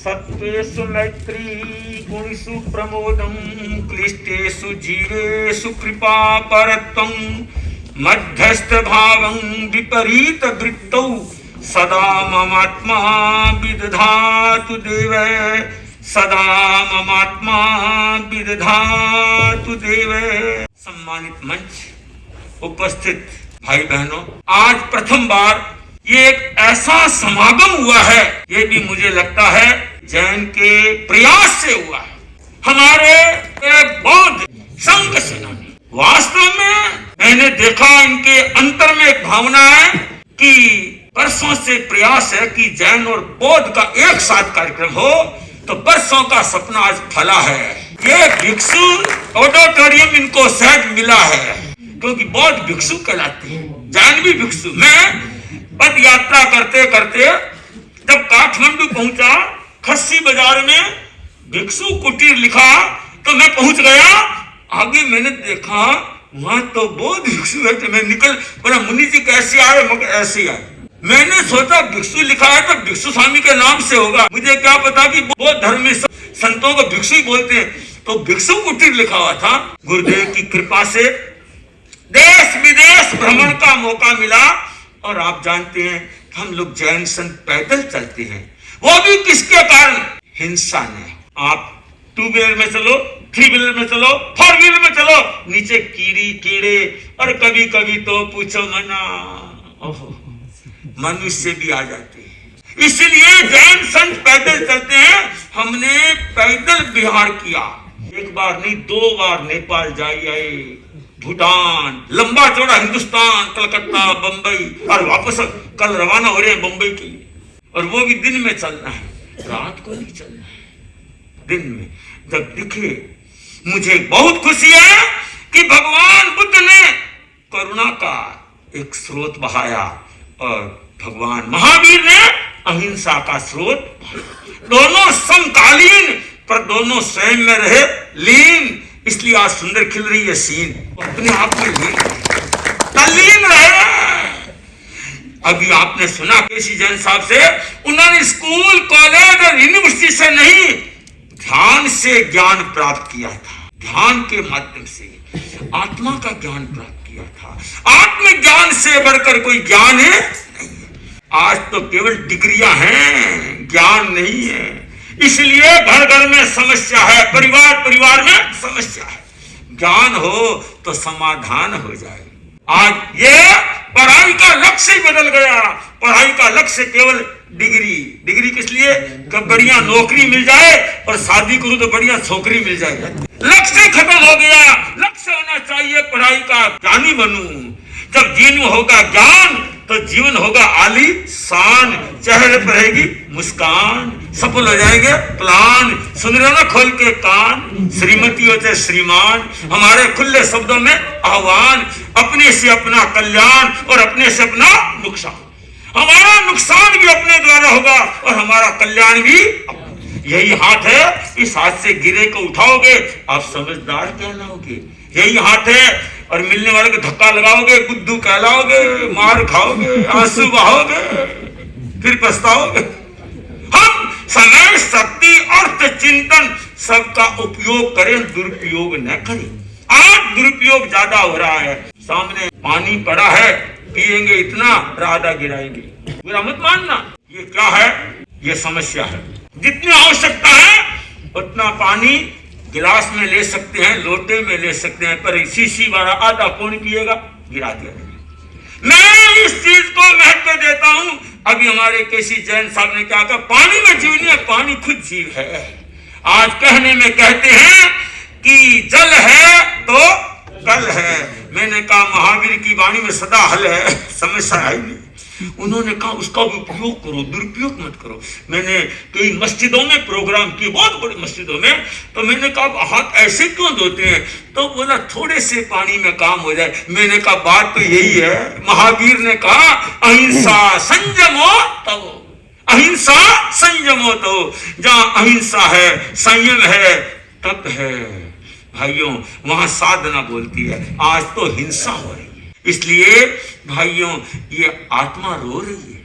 सत्त्वेषु मैत्री गुणेषु प्रमोदं क्लिष्टेषु जीवेषु कृपा परत्वं मध्यस्थ भावं विपरीत वृत्तौ सदा ममात्मा विदधातु देव सदा ममात्मा विदधातु देव। सम्मानित मंच उपस्थित भाई बहनों, आज प्रथम बार ये एक ऐसा समागम हुआ है, ये भी मुझे लगता है जैन के प्रयास से हुआ है। हमारे एक बौद्ध संघ सेनानी, वास्तव में मैंने देखा इनके अंतर में एक भावना है कि परसों से प्रयास है कि जैन और बौद्ध का एक साथ कार्यक्रम हो, तो परसों का सपना आज फला है। ये भिक्षु ऑडिटोरियम इनको सहज मिला है, क्योंकि बौद्ध भिक्षु कहलाते हैं, जैन भी भिक्षु। मैं पद यात्रा करते करते जब काठमांडू पहुंचा, खस्सी बाजार में भिक्षु कुटीर लिखा तो मैं पहुंच गया। आगे मैंने देखा वहां तो बौद्ध भिक्षु है, तो मैं निकल बोला मुनि जी कैसे आए? मगर ऐसे आए। मैंने सोचा भिक्षु लिखा है तो भिक्षु स्वामी के नाम से होगा, मुझे क्या पता कि बौद्ध धर्म में संतों को भिक्षु ही बोलते हैं। तो भिक्षु कुटीर लिखा हुआ था। गुरुदेव की कृपा से देश विदेश भ्रमण का मौका मिला, और आप जानते हैं हम लोग जैन संत पैदल चलते हैं, वो भी किसके कारण? हिंसा ने। आप टू व्हीलर में चलो, थ्री व्हीलर में चलो, फोर व्हीलर में चलो, नीचे कीड़े, और कभी कभी तो पूछो मना, ओहो मनुष्य भी आ जाते हैं। इसलिए जैन संत पैदल चलते हैं। हमने पैदल बिहार किया, एक बार नहीं 2 बार नेपाल जाई आए, भूटान, लंबा चौड़ा हिंदुस्तान, कलकत्ता, बंबई, और वापस कल रवाना हो रहे हैं बंबई के लिए। और वो भी दिन में चलना है, रात को नहीं चलना है, दिन में। जब दिखे मुझे बहुत खुशी है कि भगवान बुद्ध ने करुणा का एक स्रोत बहाया और भगवान महावीर ने अहिंसा का स्रोत। दोनों समकालीन पर दोनों स्वयं में रहे लीन, इसलिए आज सुंदर खिल रही है सीन। अपने आप में तल्लीन रहे। अभी आपने सुना केसी जैन साहब से, उन्होंने स्कूल कॉलेज और यूनिवर्सिटी से नहीं, ध्यान से ज्ञान प्राप्त किया था। ध्यान के माध्यम से आत्मा का ज्ञान प्राप्त किया था। आत्मज्ञान से बढ़कर कोई ज्ञान है नहीं। आज तो केवल डिग्रियां हैं, ज्ञान नहीं है। इसलिए घर घर में समस्या है, परिवार परिवार में समस्या है। ज्ञान हो तो समाधान हो जाए। आज ये पढ़ाई का लक्ष्य ही बदल गया। पढ़ाई का लक्ष्य केवल डिग्री किस लिए? कब बढ़िया नौकरी मिल जाए और शादी करूं तो बढ़िया छोकरी मिल जाए। लक्ष्य खत्म हो गया। लक्ष्य होना चाहिए पढ़ाई का, ज्ञानी बनूं। जब जीवन होगा ज्ञान तो जीवन होगा आलीशान, चेहरे पर रहेगी मुस्कान, सफल हो जाएंगे प्लान। सुन रहे हो ना खोल के कान, श्रीमती होते श्रीमान। हमारे खुले शब्दों में आह्वान, अपने से अपना कल्याण और अपने से अपना नुकसान। हमारा नुकसान भी अपने द्वारा होगा और हमारा कल्याण भी। यही हाथ है, इस हाथ से गिरे को उठाओगे आप समझदार कहलाओगे। यही हाथ है, और मिलने वाले को धक्का लगाओगे बुद्धू कहलाओगे, मार खाओगे, आंसू बहाओगे, फिर पछताओगे। हम समय, शक्ति, अर्थ, चिंतन सबका उपयोग करें, दुरुपयोग न करें। आज दुरुपयोग ज्यादा हो रहा है। सामने पानी पड़ा है, पिएंगे इतना, राधा गिराएंगे। बुरा मत मानना, ये क्या है? ये समस्या है। जितनी आवश्यकता है उतना पानी गिलास में ले सकते हैं, लोटे में ले सकते हैं, पर शीशी वाला आधा कौन पिएगा? गिरा दिया। मैं इस चीज को महत्व देता हूं। अभी हमारे केसी जैन साहब ने क्या कहा? पानी में जीव नहीं है, पानी खुद जीव है। आज कहने में कहते हैं कि जल है तो कल है। मैंने कहा महावीर की वाणी में सदा हल है, समस्या है नहीं। उन्होंने कहा उसका उपयोग करो, दुरुपयोग मत करो। मैंने कई मस्जिदों में प्रोग्राम किए, बहुत बड़ी मस्जिदों में, तो मैंने कहा हाथ ऐसे क्यों धोते हैं? तो बोला थोड़े से पानी में काम हो जाए। मैंने कहा बात तो यही है। महावीर ने कहा अहिंसा संयमो तव, अहिंसा संयमो तव। जहां अहिंसा है, संयम है, तप है भाइयों, वहां साधना बोलती है। आज तो हिंसा हो रही है। इसलिए भाइयों ये आत्मा रो रही है,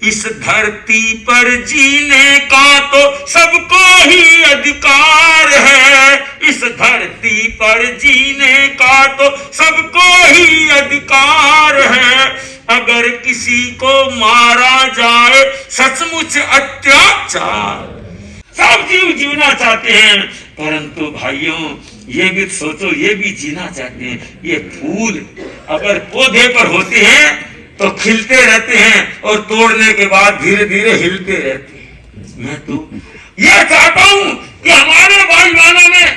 इस धरती पर जीने का तो सबको ही अधिकार है, इस धरती पर जीने का तो सबको ही अधिकार है। अगर किसी को मारा जाए सचमुच अत्याचार। सब जीव जीना चाहते हैं, परंतु भाइयों ये भी सोचो, ये भी जीना चाहते हैं। ये फूल अगर पौधे पर होते हैं तो खिलते रहते हैं और तोड़ने के बाद धीरे धीरे हिलते रहते हैं। मैं तो ये चाहता हूं कि हमारे भाई बहनों में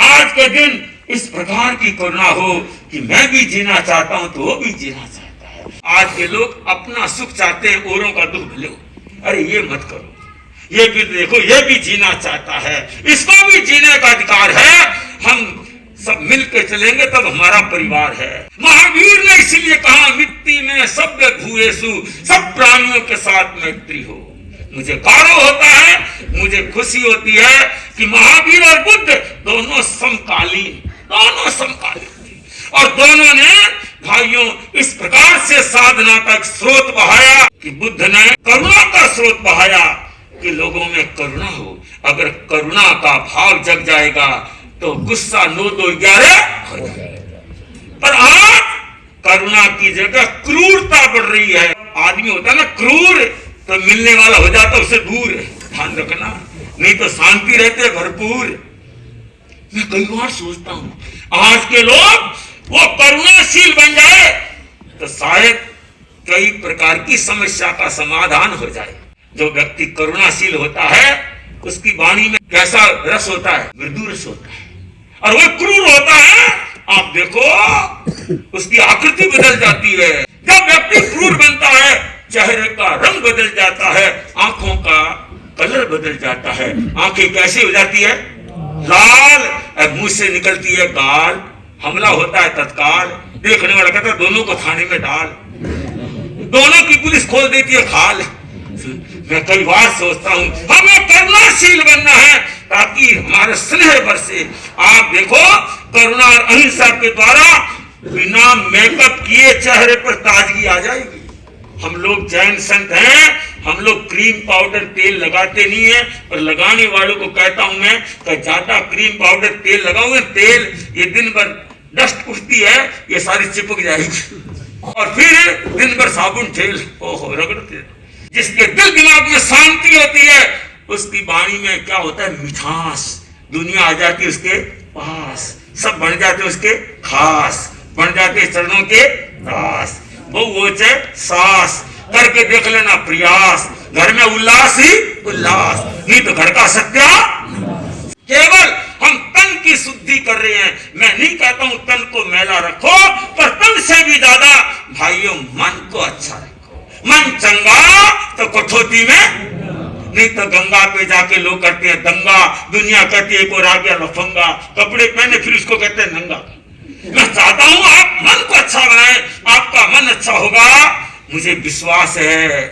आज के दिन इस प्रकार की करुणा हो कि मैं भी जीना चाहता हूं तो वो भी जीना चाहता है। आज के लोग अपना सुख चाहते हैं, औरों का दुख भले हो। अरे ये मत करो, ये भी देखो, ये भी जीना चाहता है, इसको भी जीने का अधिकार है। हम सब मिलकर चलेंगे तब हमारा परिवार है। महावीर ने इसीलिए कहा मिट्टी में सब भूयेषु, सब प्राणियों के साथ मैत्री हो। मुझे गौरव होता है, मुझे खुशी होती है कि महावीर और बुद्ध दोनों समकालीन और दोनों ने भाइयों इस प्रकार से साधना का स्रोत बहाया कि बुद्ध ने करुणा का स्रोत बहाया कि लोगों में करुणा हो। अगर करुणा का भाव जग जाएगा तो गुस्सा 9 2 11 हो जाएगा। पर आज करुणा की जगह क्रूरता बढ़ रही है। आदमी होता है ना क्रूर, तो मिलने वाला हो जाता उससे दूर है, ध्यान रखना, नहीं तो शांति रहते भरपूर। मैं कई बार सोचता हूं आज के लोग वो करुणाशील बन जाए तो शायद कई प्रकार की समस्या का समाधान हो जाए। जो व्यक्ति करुणाशील होता है उसकी वाणी में कैसा रस होता है, मृदु रस होता है। और वो क्रूर होता है, आप देखो उसकी आकृति बदल जाती है। जब व्यक्ति क्रूर बनता है चेहरे का रंग बदल जाता है, आंखों का कलर बदल जाता है। आंखें कैसी हो जाती है, लाल, मुंह से निकलती है गाल, हमला होता है तत्काल। देखने वाला कहता है दोनों को थाने में डाल, दोनों की पुलिस खोल देती है खाल। मैं कई बार सोचता हूं हमें करुणाशील बनना है ताकि हमारे स्नेह बरसे। आप देखो करुणा और अहिंसा के द्वारा बिना मेकअप किए चेहरे पर ताजगी आ जाएगी। हम लोग जैन संत हैं, हम लोग क्रीम पाउडर तेल लगाते नहीं है। और लगाने वालों को कहता हूं मैं कि ज्यादा क्रीम पाउडर तेल लगाओगे, तेल ये दिन भर डस्ट उठती है, ये सारी चिपक जाएगी और फिर दिन भर साबुन तेल ओहो रगड़ते। जिसके दिल दिमाग में शांति होती है उसकी वाणी में क्या होता है, मिठास। दुनिया आ जाती है उसके पास, सब बन जाते उसके खास, बन जाते चरणों के दास। वो सास करके देख लेना प्रयास, घर में उल्लास ही उल्लास, नहीं तो घर का सत्या। केवल हम तन की शुद्धि कर रहे हैं। मैं नहीं कहता हूं तन को मैला रखो, पर तन से भी ज्यादा भाइयों मन को अच्छा रखो। मन चंगा तो कठौती में, नहीं तो गंगा पे जाके लोग करते हैं दंगा। दुनिया कहती है को आ गया लफंगा, कपड़े पहने फिर उसको कहते हैं नंगा। मैं चाहता हूं आप मन को अच्छा बनाएं, आपका मन अच्छा होगा, मुझे विश्वास है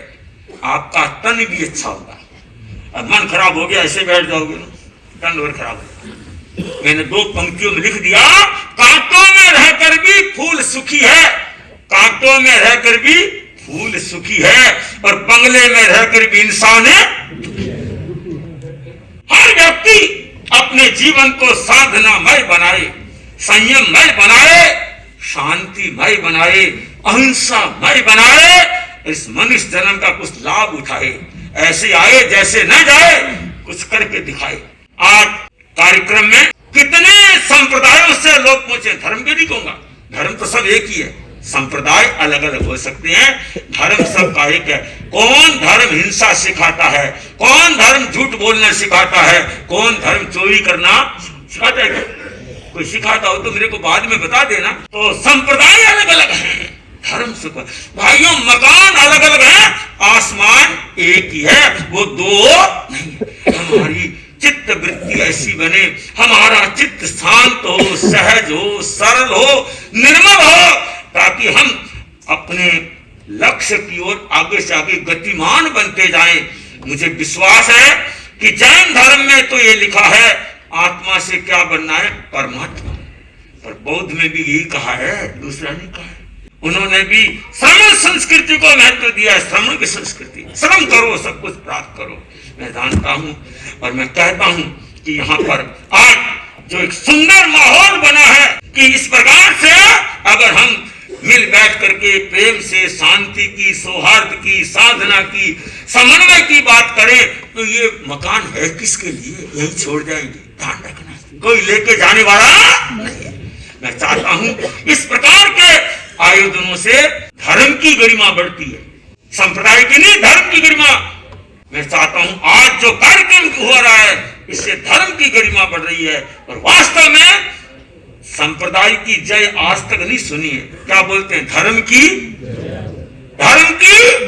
आपका तन भी अच्छा होगा। अब मन खराब हो गया ऐसे बैठ जाओगे ना, तन और खराब होगा। मैंने 2 पंक्तियों में लिख दिया, कांटों में रहकर भी फूल सुखी है, कांटों में रहकर भी फूल सुखी है, और बंगले में रहकर भी इंसान है। हर व्यक्ति अपने जीवन को साधनामय बनाए, संयममय बनाए, शांतिमय बनाए, अहिंसामय बनाए। इस मनुष्य जन्म का कुछ लाभ उठाए, ऐसे आए जैसे न जाए, कुछ करके दिखाए। आज कार्यक्रम में कितने संप्रदायों से लोग पहुंचे, धर्म के नहीं कहूंगा, धर्म तो सब एक ही है, संप्रदाय अलग अलग हो सकते हैं, धर्म सबका एक है। कौन धर्म हिंसा सिखाता है, कौन धर्म झूठ बोलना सिखाता है, कौन धर्म चोरी करना सिखाता है? कोई सिखाता हो तो मेरे को बाद में बता देना। तो संप्रदाय अलग अलग हैं, धर्म से भाइयों मकान अलग अलग है, आसमान एक ही है, वो 2 नहीं। हमारी चित्त वृत्ति ऐसी बने, हमारा चित्त शांत हो, सहज हो, सरल हो, निर्मल हो, ताकि हम अपने लक्ष्य की ओर आगे से आगे गतिमान बनते जाएं। मुझे विश्वास है कि जैन धर्म में तो ये लिखा है आत्मा से क्या बनना है, परमात्मा। पर बौद्ध में भी यही कहा है, दूसरा नहीं कहा है। उन्होंने भी श्रमण संस्कृति को महत्व दिया है। श्रमण की संस्कृति, श्रम करो सब कुछ प्राप्त करो। मैं जानता हूं और मैं कहता हूं कि यहाँ पर आज जो एक सुंदर माहौल बना है कि इस प्रकार से अगर हम मिल बैठ करके प्रेम से शांति की, सौहार्द की, साधना की, समन्वय की बात करें तो ये मकान है किसके लिए? यही छोड़ जाएंगे। ध्यान रखना, कोई लेके जाने वाला नहीं। मैं चाहता हूं इस प्रकार के आयोजनों से धर्म की गरिमा बढ़ती है, संप्रदाय की नहीं, धर्म की गरिमा। मैं चाहता हूं आज जो कार्यक्रम हो रहा है इससे धर्म की गरिमा बढ़ रही है। और वास्तव में संप्रदाय की जय आज तक नहीं सुनी है। क्या बोलते हैं? धर्म की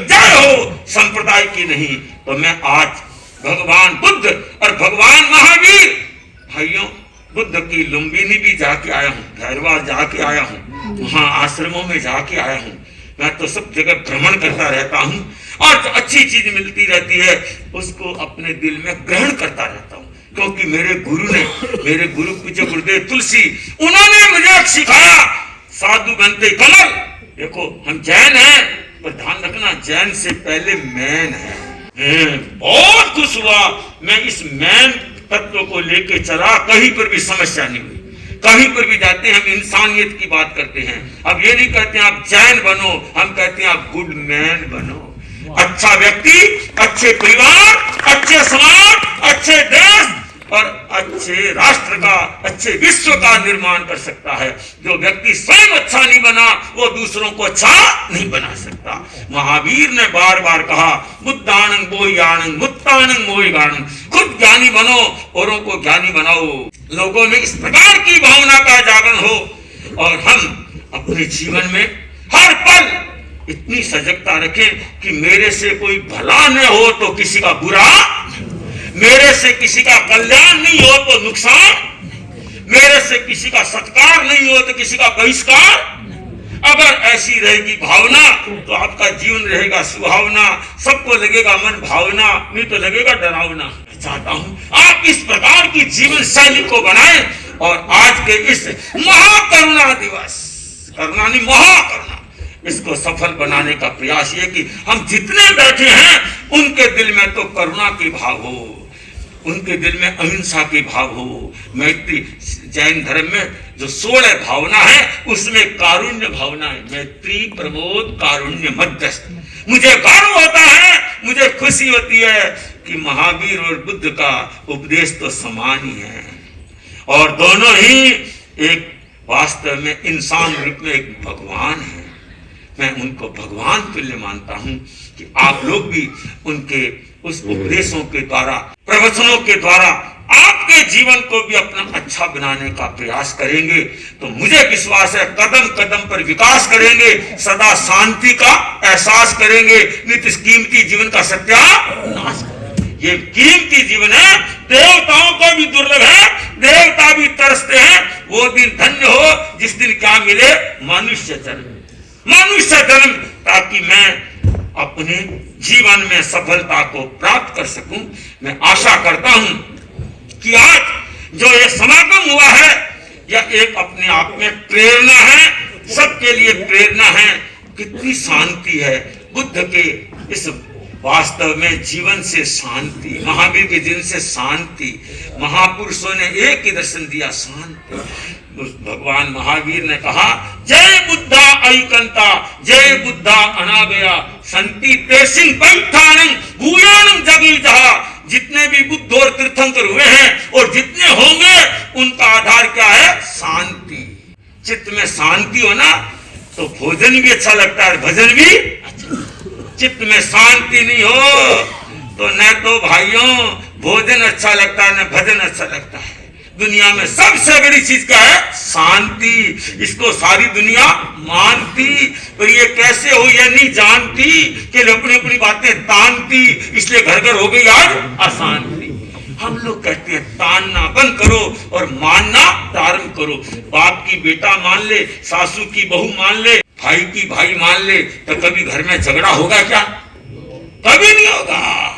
जय हो, संप्रदाय की नहीं। तो मैं आज भगवान बुद्ध और भगवान महावीर, भाइयों, बुद्ध की लुम्बिनी भी जाके आया हूँ, भैरवा जाके आया हूँ, वहां आश्रमों में जाके आया हूँ। मैं तो सब जगह भ्रमण करता रहता हूँ और जो अच्छी चीज मिलती रहती है उसको अपने दिल में ग्रहण करता रहता हूँ। क्योंकि मेरे गुरु पूज्य गुरुदेव तुलसी, उन्होंने मुझे सिखाया साधु बनते कमल। देखो हम जैन हैं, पर ध्यान रखना जैन से पहले मैन है। बहुत खुश हुआ मैं इस मैन तत्व को लेके चला, कहीं पर भी समस्या नहीं हुई। कहीं पर भी जाते हैं हम इंसानियत की बात करते हैं। अब ये नहीं कहते हैं आप जैन बनो, हम कहते हैं आप गुड मैन बनो। अच्छा व्यक्ति अच्छे परिवार, अच्छे समाज, अच्छे देश और अच्छे राष्ट्र का, अच्छे विश्व का निर्माण कर सकता है। जो व्यक्ति स्वयं अच्छा नहीं बना वो दूसरों को अच्छा नहीं बना सकता। महावीर ने बार बार कहा बुद्धानं बोयानं मुत्तानं मोयगानं, खुद ज्ञानी बनो, औरों को ज्ञानी बनाओ। लोगों में इस प्रकार की भावना का जागरण हो और हम अपने जीवन में हर पल इतनी सजगता रखें कि मेरे से कोई भला न हो तो किसी का बुरा, मेरे से किसी का कल्याण नहीं हो तो नुकसान, मेरे से किसी का सत्कार नहीं हो तो किसी का बहिष्कार। अगर ऐसी रहेगी भावना तो आपका जीवन रहेगा सुहावना, सबको लगेगा मन भावना, नहीं तो लगेगा डरावना। चाहता हूं आप इस प्रकार की जीवन शैली को बनाएं और आज के इस महाकरुणा दिवस, करुणा नहीं महाकरुणा, इसको सफल बनाने का प्रयास ये कि हम जितने बैठे हैं उनके दिल में तो करुणा की भाव हो, उनके दिल में अहिंसा की भाव हो, मैत्री। जैन धर्म में जो 16 भावना है उसमें कारुण्य भावना है, मैत्री, प्रमोद, कारुण्य, मध्यस्थ। मुझे गर्व होता है, मुझे खुशी होती है कि महावीर और बुद्ध का उपदेश तो समान ही है और दोनों ही एक वास्तव में इंसान रूप में एक भगवान है। मैं उनको भगवान तुल्य मानता हूं कि आप लोग भी उनके उस उपदेशों के द्वारा, प्रवचनों के द्वारा आपके जीवन को भी अपना अच्छा बनाने का प्रयास करेंगे तो मुझे विश्वास है कदम कदम पर विकास करेंगे, सदा शांति का एहसास करेंगे, नित्य कीमती जीवन का सत्यानाश करेंगे। ये कीमती जीवन है, देवताओं को भी दुर्लभ है, देवता भी तरसते हैं। वो दिन धन्य हो जिस दिन क्या मिले? मनुष्य जन्म, मनुष्य जन्म, ताकि मैं अपने जीवन में सफलता को प्राप्त कर सकूं। मैं आशा करता हूं कि आज जो ये समागम हुआ है यह एक अपने आप में प्रेरणा है, सबके लिए प्रेरणा है। कितनी शांति है बुद्ध के इस वास्तव में जीवन से शांति, महावीर के जीवन से शांति। महापुरुषों ने एक ही दर्शन दिया, शांति। भगवान महावीर ने कहा जय बुद्धा ऐकंता, जय बुद्धा अनागया, संति तेसिंग पैठानं भूयानं जगीजहा। जितने भी बुद्ध और तीर्थंकर हुए हैं और जितने होंगे उनका आधार क्या है? शांति। चित्त में शांति हो ना तो भोजन भी अच्छा लगता है, भजन भी अच्छा। चित्त में शांति नहीं हो तो न तो भाइयों भोजन अच्छा लगता है न भजन अच्छा लगता है। दुनिया में सबसे बड़ी चीज क्या है? शांति। इसको सारी दुनिया मानती और ये कैसे हो ये नहीं जानती कि अपनी अपनी बातें तानती, इसलिए घर घर हो गई आज अशांति। हम लोग कहते हैं तानना बंद करो और मानना प्रारंभ करो। बाप की बेटा मान ले, सासू की बहू मान ले, भाई की भाई मान ले, तो कभी घर में झगड़ा होगा क्या? कभी नहीं होगा।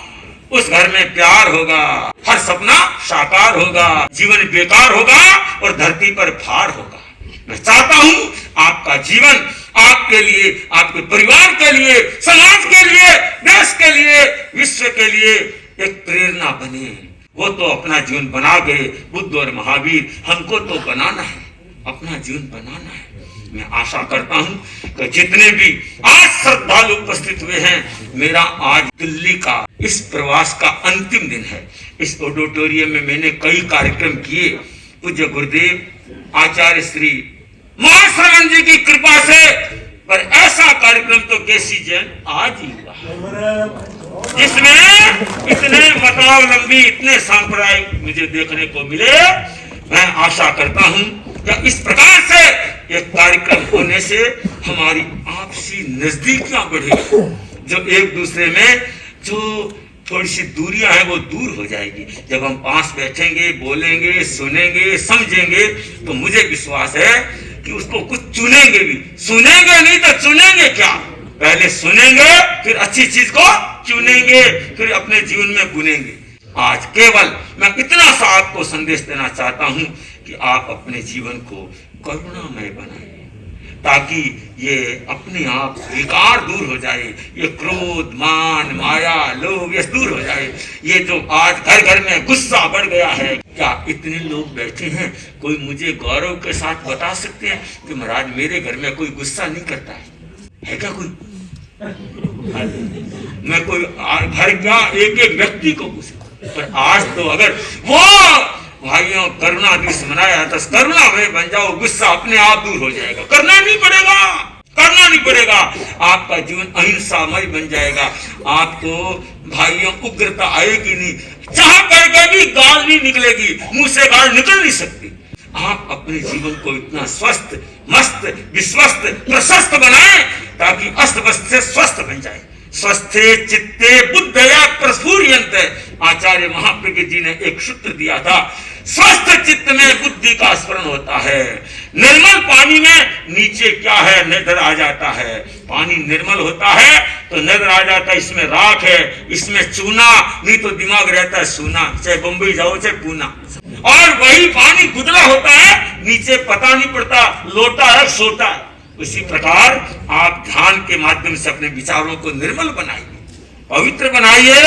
उस घर में प्यार होगा, हर सपना साकार होगा, जीवन बेकार होगा और धरती पर भार होगा। मैं चाहता हूं आपका जीवन आपके लिए, आपके परिवार के लिए, समाज के लिए, देश के लिए, विश्व के लिए एक प्रेरणा बने। वो तो अपना जीवन बना गए बुद्ध और महावीर, हमको तो बनाना है, अपना जीवन बनाना है। मैं आशा करता हूं कि जितने भी आज श्रद्धालु उपस्थित हुए हैं, मेरा आज दिल्ली का इस प्रवास का अंतिम दिन है। इस ऑडिटोरियम में मैंने कई कार्यक्रम किए। पूज्य गुरुदेव आचार्य श्री महाश्रवण जी की कृपा से, पर ऐसा कार्यक्रम तो केसी जैन आज ही हुआ जिसमें इतने मतावलंबी, इतने सांप्रदायिक मुझे देखने को मिले। मैं आशा करता हूं कि इस प्रकार से एक कार्यक्रम होने से हमारी आपसी नजदीकियां बढ़ेगी, जो एक दूसरे में जो थोड़ी सी दूरियां हैं वो दूर हो जाएगी। जब हम पास बैठेंगे, बोलेंगे, सुनेंगे, समझेंगे, तो मुझे विश्वास है कि उसको कुछ चुनेंगे भी। सुनेंगे नहीं तो चुनेंगे क्या? पहले सुनेंगे, फिर अच्छी चीज को चुनेंगे, फिर अपने जीवन में बुनेंगे। आज केवल मैं इतना सा आपको संदेश देना चाहता हूं कि आप अपने जीवन को करुणामय बनाएं, ताकि ये अपने आप विकार दूर हो जाए, ये क्रोध, मान, माया, लोभ ये दूर हो जाए। ये जो आज घर घर में गुस्सा बढ़ गया है, क्या इतने लोग बैठे हैं, कोई मुझे गौरव के साथ बता सकते हैं कि महाराज मेरे घर में कोई गुस्सा नहीं करता है क्या कोई? मैं कोई घर का एक एक व्यक्ति को पूछा, पर आज तो अगर वो भाइयों करुणा दिवस मनाया तो करुणा में बन जाओ, गुस्सा अपने आप दूर हो जाएगा। करना नहीं पड़ेगा, करना नहीं पड़ेगा। आपका जीवन अहिंसामय बन जाएगा। आपको भाइयों उग्रता आएगी नहीं, चाह करके भी गाल नहीं निकलेगी, मुंह से गाल निकल नहीं सकती। आप अपने जीवन को इतना स्वस्थ, मस्त, विश्वस्त, प्रशस्त बनाएं ताकि अस्त व्यस्त से स्वस्थ बन जाए। स्वस्थे चित्ते बुद्धया प्रस्फुर्यन्ते, आचार्य महाप्रज्ञ जी ने एक सूत्र दिया था। स्वस्थ चित्त में बुद्धि का स्मरण होता है। निर्मल पानी में नीचे क्या है नजर आ जाता है। पानी निर्मल होता है तो नजर आ जाता है इसमें राख है, इसमें चूना, नहीं तो दिमाग रहता है सूना, चाहे बम्बई जाओ चाहे पूना। और वही पानी गुदला होता है, नीचे पता नहीं पड़ता लोटा है सोटा है। उसी प्रकार आप ध्यान के माध्यम से अपने विचारों को निर्मल बनाइए, पवित्र बनाइए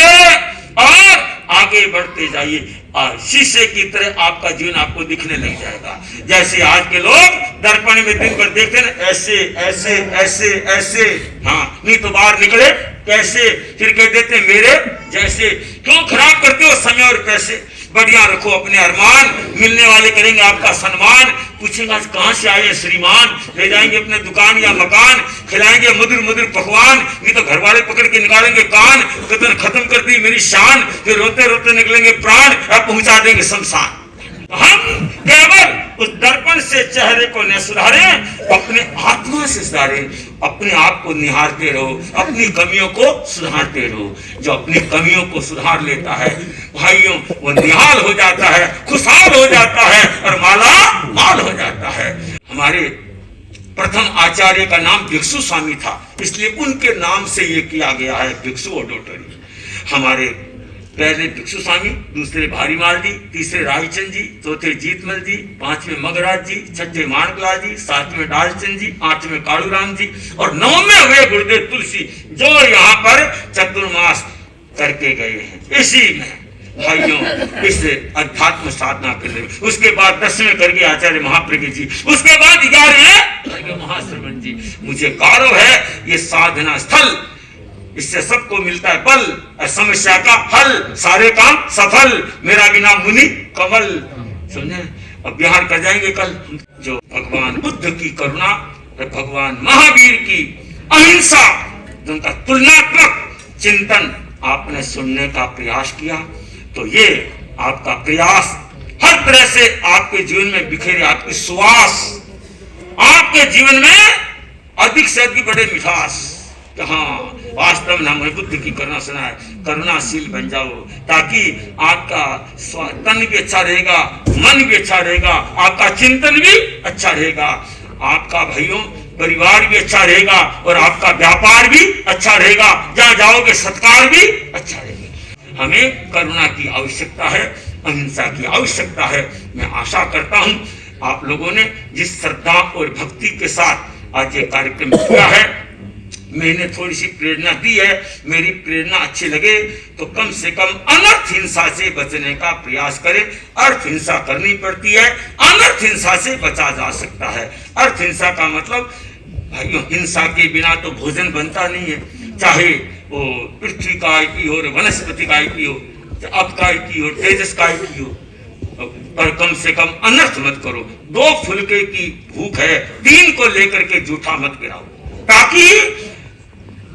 और आगे बढ़ते जाइए। और शीशे की तरह आपका जीवन आपको दिखने लग जाएगा। जैसे आज के लोग दर्पण में दिन भर देखते हैं ना, ऐसे ऐसे ऐसे ऐसे, हाँ नहीं तो बाहर निकले कैसे, फिर कह देते मेरे जैसे। क्यों खराब करते हो समय और पैसे? बढ़िया रखो अपने अरमान, मिलने वाले करेंगे आपका सम्मान। पूछेंगे आज कहाँ से आए श्रीमान, ले जाएंगे अपने दुकान या मकान, खिलाएंगे मधुर मधुर पकवान, नहीं तो घर वाले पकड़ के निकालेंगे कान, कदर खत्म कर दी मेरी शान, फिर रोते रोते निकलेंगे प्राण और पहुंचा देंगे शमशान। हम केवल उस दर्पण से चेहरे को न सुधारें, अपने आत्मा से सुधारें। अपने आप को निहारते रहो, अपनी कमियों को सुधारते रहो। जो अपनी कमियों को सुधार लेता है भाइयों, वो निहाल हो जाता है, खुशहाल हो जाता है और माला माल हो जाता है। हमारे प्रथम आचार्य का नाम भिक्षु स्वामी था, इसलिए उनके नाम से ये किया गया है भिक्षु ऑडिटोरियम। हमारे पहले भिक्षु स्वामी, दूसरे भारीमाल जी, तीसरे रायचंद जी, चौथे जीतमल जी, पांचवें मगराज जी, छठे मानकलाल जी, सातवें डालचंद जी, आठवें कालूराम जी और नौवें हुए गुरुदेव तुलसी, जो यहाँ पर चतुर्मास करके गए हैं। इसी में भाइयों इस अध्यात्म साधना के लिए, उसके बाद 10वें कर गए आचार्य महाप्रज्ञ जी, उसके बाद 11वें महाश्रवण जी। मुझे गौरव है ये साधना स्थल, इससे सबको मिलता है बल और समस्या का हल, सारे काम सफल। मेरा भी नाम मुनि कमल। सुने अब बिहार कर जाएंगे कल। जो भगवान बुद्ध की करुणा और भगवान महावीर की अहिंसा, उनका तुलनात्मक चिंतन आपने सुनने का प्रयास किया, तो ये आपका प्रयास हर तरह से आपके जीवन में बिखेरे, आपकी सुवास आपके जीवन में अधिक से अधिक बढ़े मिठास। हाँ वास्तव में हमें बुद्ध की करुणा सुना है, करुणाशील बन जाओ ताकि आपका तन भी अच्छा रहेगा, मन भी अच्छा रहेगा, आपका चिंतन भी अच्छा रहेगा, आपका भाइयों परिवार भी अच्छा रहेगा और आपका व्यापार भी अच्छा रहेगा। जहाँ जाओगे सत्कार भी अच्छा रहेगा। हमें करुणा की आवश्यकता है, अहिंसा की आवश्यकता है। मैं आशा करता हूँ आप लोगों ने जिस श्रद्धा और भक्ति के साथ आज ये कार्यक्रम किया है, मैंने थोड़ी सी प्रेरणा दी है। मेरी प्रेरणा अच्छी लगे तो कम से कम अनर्थ हिंसा से बचने का प्रयास करें। अर्थ हिंसा करनी पड़ती है, अनर्थ हिंसा से बचा जा सकता है। अर्थ हिंसा का मतलब भाइयों, हिंसा के बिना तो भोजन बनता नहीं है, चाहे वो पृथ्वी काय की हो, वनस्पति काय की हो, अप काय की हो, तेजस काय की हो, पर कम से कम अनर्थ मत करो। 2 फुलके की भूख है, 3 को लेकर के जूठा मत गिराओ, ताकि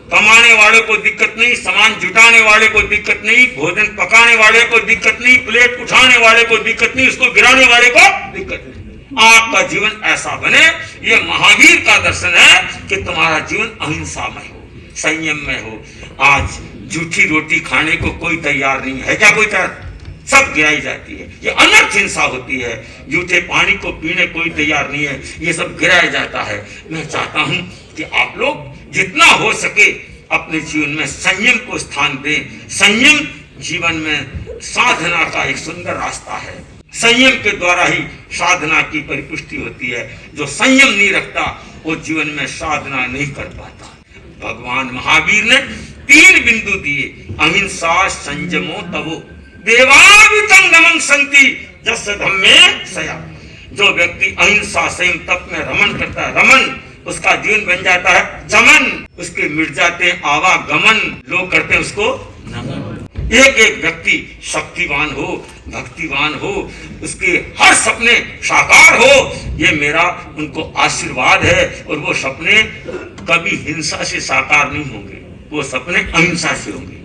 कमाने वाले को दिक्कत नहीं, सामान जुटाने वाले को दिक्कत नहीं, भोजन पकाने वाले को दिक्कत नहीं, प्लेट उठाने वाले को दिक्कत नहीं, उसको गिराने वाले को दिक्कत नहीं। आपका जीवन ऐसा बने, ये महावीर का दर्शन है कि तुम्हारा जीवन अहिंसामय हो, संयम में हो। आज जूठी रोटी खाने को कोई तैयार नहीं है, क्या कोई तैयार? सब गिराई जाती है, ये अनर्थ हिंसा होती है। जूठे पानी को पीने कोई तैयार नहीं है, ये सब गिराया जाता है। मैं चाहता हूं कि आप लोग जितना हो सके अपने जीवन में संयम को स्थान दें। संयम जीवन में साधना का एक सुंदर रास्ता है। संयम के द्वारा ही साधना की परिपुष्टि होती है। जो संयम नहीं रखता वो जीवन में साधना नहीं कर पाता। भगवान महावीर ने 3 बिंदु दिए, अहिंसा संयमो तवो देवावितं नमं संति जस धम्मे सया। जो व्यक्ति अहिंसा संयम तप में रमन करता है, रमन उसका जीवन बन जाता है चमन, उसके मिट जाते हैं आवागमन, लोग करते हैं उसको नमन। एक एक व्यक्ति शक्तिवान हो, भक्तिवान हो, उसके हर सपने साकार हो, ये मेरा उनको आशीर्वाद है। और वो सपने कभी हिंसा से साकार नहीं होंगे, वो सपने अहिंसा से होंगे।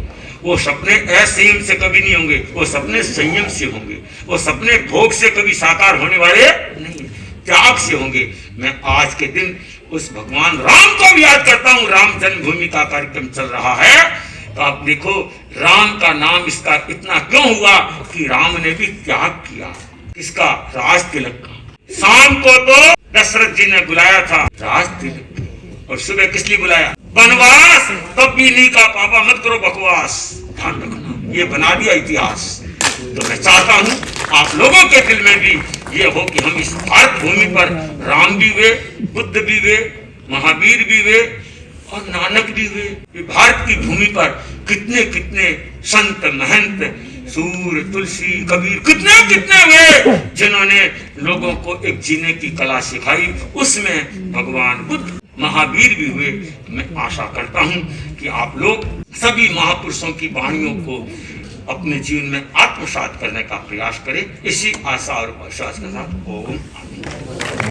वो सपने असंयम से कभी नहीं होंगे, वो सपने संयम से होंगे। वो सपने भोग से कभी साकार होने वाले नहीं, त्याग से होंगे। मैं आज के दिन उस भगवान राम को भी याद करता हूँ। राम जन्मभूमि का कार्यक्रम चल रहा है, तो आप देखो राम का नाम इसका इतना क्यों हुआ कि राम ने भी त्याग किया। किसका? राज तिलक का। शाम को तो दशरथ जी ने बुलाया था राज तिलक, और सुबह किस लिए बुलाया? वनवास। तब भी नहीं कहा पापा मत करो बकवास, ध्यान रखना, ये बना दिया इतिहास। तो मैं चाहता हूँ आप लोगों के दिल में भी ये हो कि हम इस भारत भूमि पर राम भी हुए, बुद्ध भी हुए, महावीर भी हुए और नानक भी हुए। ये भारत की भूमि पर कितने कितने संत महंत, सूर, तुलसी, कबीर, कितने कितने हुए जिन्होंने लोगों को एक जीने की कला सिखाई। उसमें भगवान बुद्ध, महावीर भी हुए। मैं आशा करता हूँ कि आप लोग सभी महापुरुषों की वाणियों को अपने जीवन में आत्मसात करने का प्रयास करें। इसी आशा और विश्वास के साथ ओम